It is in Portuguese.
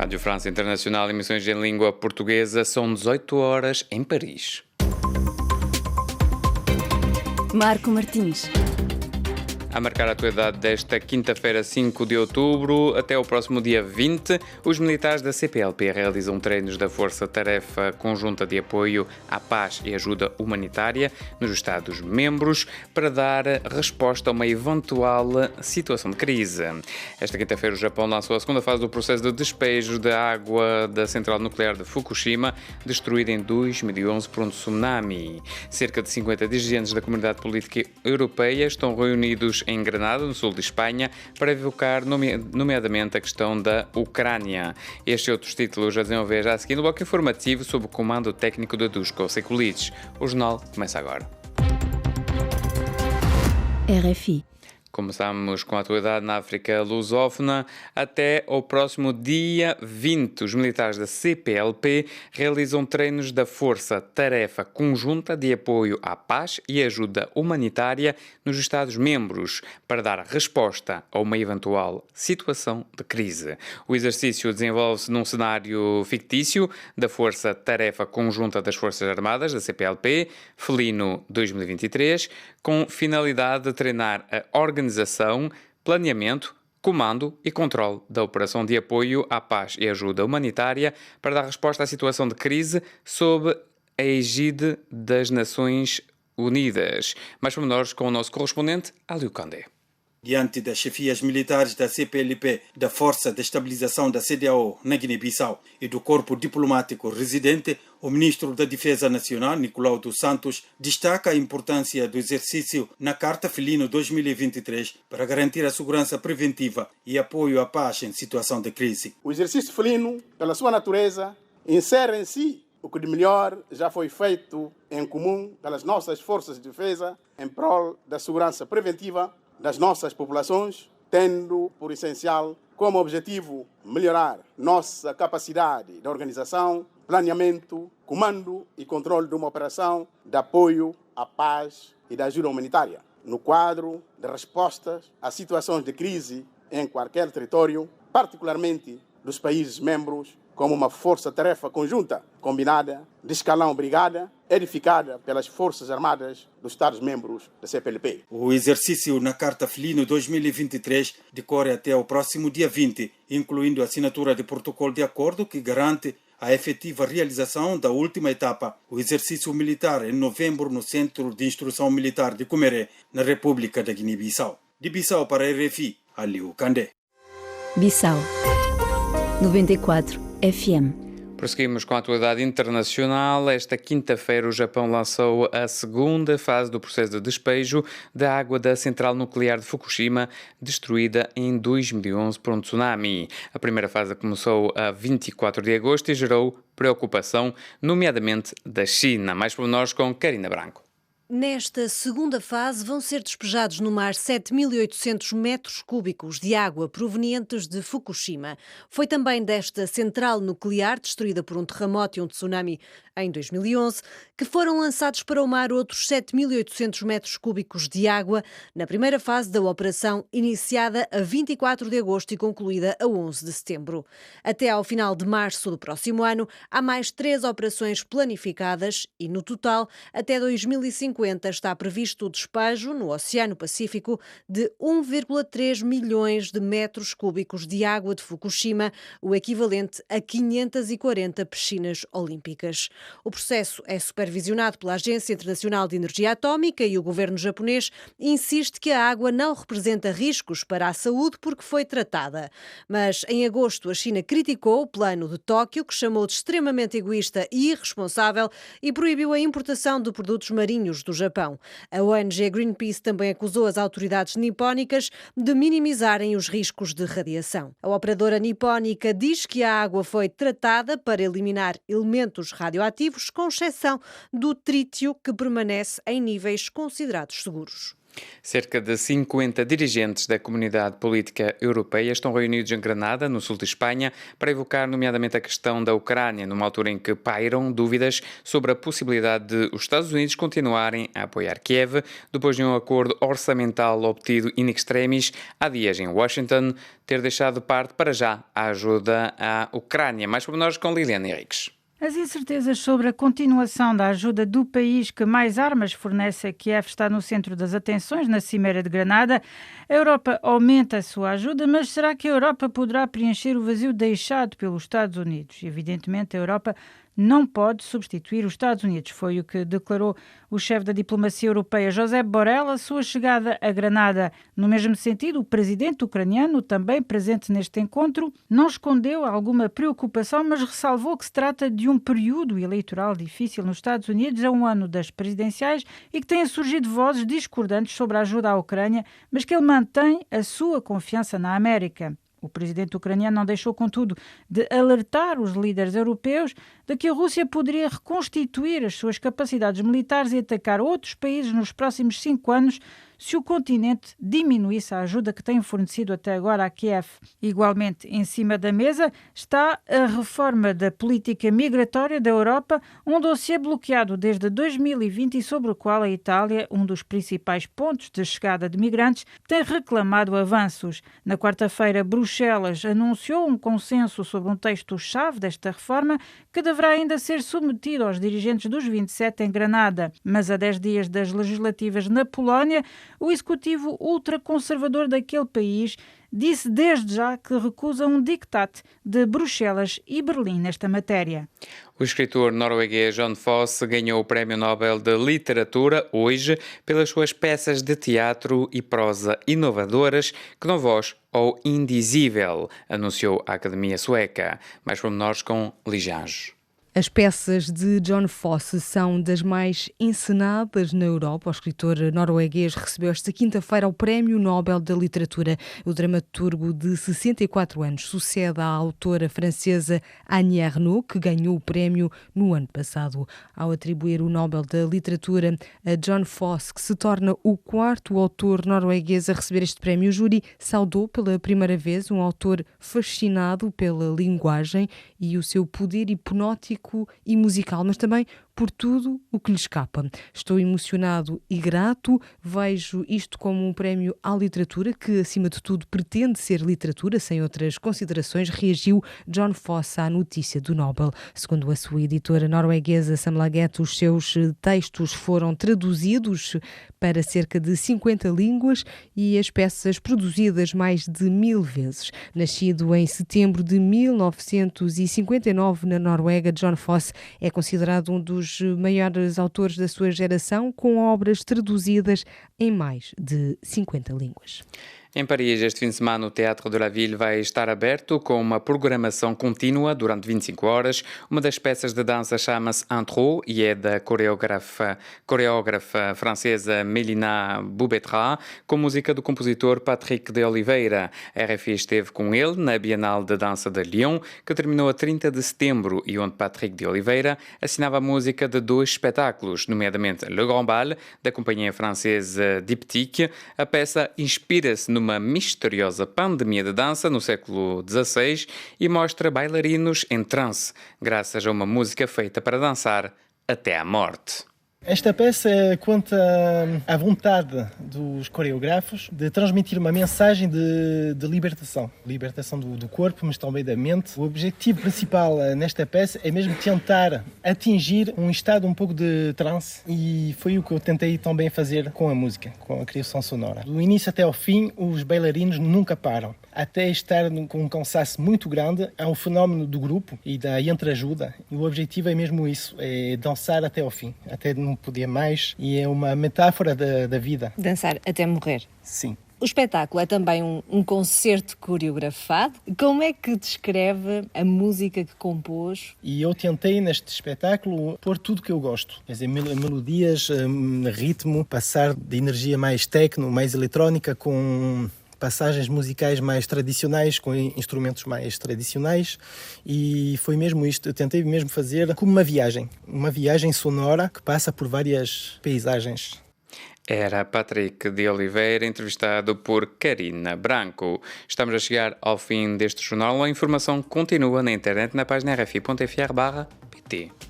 Rádio França Internacional, emissões em língua portuguesa, são 18 horas em Paris. Marco Martins. A marcar a atualidade desta quinta-feira, 5 de outubro, até o próximo dia 20, os militares da CPLP realizam treinos da Força-Tarefa Conjunta de Apoio à Paz e Ajuda Humanitária nos Estados-membros para dar resposta a uma eventual situação de crise. Esta quinta-feira, o Japão lançou a segunda fase do processo de despejo da água da central nuclear de Fukushima, destruída em 2011 por um tsunami. Cerca de 50 dirigentes da comunidade política europeia estão reunidos em Granada, no sul de Espanha, para evocar nomeadamente a questão da Ucrânia. Estes e outros títulos a desenvolver já a seguir no bloco informativo sob o comando técnico de Dusko Sekulic. O jornal começa agora. RFI. Começamos com a atualidade na África lusófona. Até ao próximo dia 20, os militares da CPLP realizam treinos da Força-Tarefa Conjunta de Apoio à Paz e Ajuda Humanitária nos Estados-membros para dar resposta a uma eventual situação de crise. O exercício desenvolve-se num cenário fictício da Força-Tarefa Conjunta das Forças Armadas, da CPLP, Felino 2023, com finalidade de treinar a organização, planeamento, comando e controle da operação de apoio à paz e ajuda humanitária para dar resposta à situação de crise sob a egide das Nações Unidas. Mais pormenores com o nosso correspondente, Aliou Candé. Diante das chefias militares da CPLP, da Força de Estabilização da CEDEAO na Guiné-Bissau e do corpo diplomático residente, o ministro da Defesa Nacional, Nicolau dos Santos, destaca a importância do exercício na Carta Felino 2023 para garantir a segurança preventiva e apoio à paz em situação de crise. O exercício felino, pela sua natureza, insere em si o que de melhor já foi feito em comum pelas nossas forças de defesa em prol da segurança preventiva das nossas populações, tendo por essencial como objetivo melhorar nossa capacidade de organização, planeamento, comando e controle de uma operação de apoio à paz e da ajuda humanitária, no quadro de respostas a situações de crise em qualquer território, particularmente dos países membros, como uma força-tarefa conjunta, combinada, de escalão brigada, edificada pelas Forças Armadas dos Estados-membros da CPLP. O exercício na Carta Felino 2023 decorre até o próximo dia 20, incluindo a assinatura de protocolo de acordo que garante a efetiva realização da última etapa, o exercício militar em novembro no Centro de Instrução Militar de Cumeré, na República da Guiné-Bissau. De Bissau para a RFI, Aliou Candé. Bissau 94 FM. Prosseguimos com a atualidade internacional. Esta quinta-feira o Japão lançou a segunda fase do processo de despejo da água da central nuclear de Fukushima, destruída em 2011 por um tsunami. A primeira fase começou a 24 de agosto e gerou preocupação, nomeadamente da China. Mais pormenores com Karina Branco. Nesta segunda fase vão ser despejados no mar 7.800 metros cúbicos de água provenientes de Fukushima. Foi também desta central nuclear, destruída por um terremoto e um tsunami em 2011, que foram lançados para o mar outros 7.800 metros cúbicos de água na primeira fase da operação, iniciada a 24 de agosto e concluída a 11 de setembro. Até ao final de março do próximo ano, há mais 3 operações planificadas e, no total, até 2050 está previsto o despejo no Oceano Pacífico de 1,3 milhões de metros cúbicos de água de Fukushima, o equivalente a 540 piscinas olímpicas. O processo é supervisionado pela Agência Internacional de Energia Atómica e o governo japonês insiste que a água não representa riscos para a saúde porque foi tratada. Mas em agosto a China criticou o plano de Tóquio, que chamou de extremamente egoísta e irresponsável, e proibiu a importação de produtos marinhos do Japão. A ONG Greenpeace também acusou as autoridades nipónicas de minimizarem os riscos de radiação. A operadora nipónica diz que a água foi tratada para eliminar elementos radioativos, com exceção do trítio, que permanece em níveis considerados seguros. Cerca de 50 dirigentes da comunidade política europeia estão reunidos em Granada, no sul de Espanha, para evocar nomeadamente a questão da Ucrânia, numa altura em que pairam dúvidas sobre a possibilidade de os Estados Unidos continuarem a apoiar Kiev, depois de um acordo orçamental obtido in extremis há dias em Washington, ter deixado de parte para já a ajuda à Ucrânia. Mais pormenores com Liliana Henriques. As incertezas sobre a continuação da ajuda do país que mais armas fornece a Kiev está no centro das atenções na Cimeira de Granada. A Europa aumenta a sua ajuda, mas será que a Europa poderá preencher o vazio deixado pelos Estados Unidos? Evidentemente, a Europa não pode substituir os Estados Unidos. Foi o que declarou o chefe da diplomacia europeia, Josep Borrell, a sua chegada a Granada. No mesmo sentido, o presidente ucraniano, também presente neste encontro, não escondeu alguma preocupação, mas ressalvou que se trata de um período eleitoral difícil nos Estados Unidos, a um ano das presidenciais, e que têm surgido vozes discordantes sobre a ajuda à Ucrânia, mas que ele mantém a sua confiança na América. O presidente ucraniano não deixou, contudo, de alertar os líderes europeus de que a Rússia poderia reconstituir as suas capacidades militares e atacar outros países nos próximos 5 anos se o continente diminuísse a ajuda que tem fornecido até agora a Kiev. Igualmente, em cima da mesa está a reforma da política migratória da Europa, um dossiê bloqueado desde 2020 e sobre o qual a Itália, um dos principais pontos de chegada de migrantes, tem reclamado avanços. Na quarta-feira, Bruxelas anunciou um consenso sobre um texto-chave desta reforma que deverá ainda ser submetido aos dirigentes dos 27 em Granada. Mas a 10 dias das legislativas na Polónia, o executivo ultraconservador daquele país disse desde já que recusa um diktat de Bruxelas e Berlim nesta matéria. O escritor norueguês Jon Fosse ganhou o Prémio Nobel de Literatura hoje pelas suas peças de teatro e prosa inovadoras que dão voz ao indizível, anunciou a Academia Sueca. Mais pormenores com Lijange. As peças de Jon Fosse são das mais encenadas na Europa. O escritor norueguês recebeu esta quinta-feira o Prémio Nobel da Literatura. O dramaturgo de 64 anos sucede à autora francesa Annie Ernaux, que ganhou o prémio no ano passado. Ao atribuir o Nobel da Literatura a Jon Fosse, que se torna o quarto autor norueguês a receber este prémio, o júri saudou pela primeira vez um autor fascinado pela linguagem e o seu poder hipnótico e musical, mas também por tudo o que lhe escapa. Estou emocionado e grato, vejo isto como um prémio à literatura que, acima de tudo, pretende ser literatura, sem outras considerações, reagiu Jon Fosse à notícia do Nobel. Segundo a sua editora norueguesa Samlaget, os seus textos foram traduzidos para cerca de 50 línguas e as peças produzidas mais de 1000 vezes. Nascido em setembro de 1959 na Noruega, Jon Fosse é considerado um dos maiores autores da sua geração, com obras traduzidas em mais de 50 línguas. Em Paris, este fim de semana, o Théâtre de la Ville vai estar aberto com uma programação contínua durante 25 horas. Uma das peças de dança chama-se Intro e é da coreógrafa francesa Mélina Boubetra, com música do compositor Patrick de Oliveira. A RFI esteve com ele na Bienal de Dança de Lyon, que terminou a 30 de setembro e onde Patrick de Oliveira assinava a música de 2 espetáculos, nomeadamente Le Grand Bal, da companhia francesa Diptyque. A peça inspira-se numa misteriosa pandemia de dança no século XVI e mostra bailarinos em transe, graças a uma música feita para dançar até à morte. Esta peça conta a vontade dos coreógrafos de transmitir uma mensagem de libertação. Libertação do corpo, mas também da mente. O objetivo principal nesta peça é mesmo tentar atingir um estado um pouco de transe e foi o que eu tentei também fazer com a música, com a criação sonora. Do início até ao fim, os bailarinos nunca param. Até estar com um cansaço muito grande, é um fenómeno do grupo e da entreajuda. E o objetivo é mesmo isso, é dançar até ao fim, até não poder mais. E é uma metáfora da vida. Dançar até morrer. Sim. O espetáculo é também um concerto coreografado. Como é que descreve a música que compôs? E eu tentei neste espetáculo pôr tudo que eu gosto. Quer dizer, melodias, ritmo, passar de energia mais techno, mais eletrónica com passagens musicais mais tradicionais, com instrumentos mais tradicionais, e foi mesmo isto. Eu tentei mesmo fazer como uma viagem sonora que passa por várias paisagens. Era Patrick de Oliveira, entrevistado por Karina Branco. Estamos a chegar ao fim deste jornal. A informação continua na internet na página rfi.fr/pt.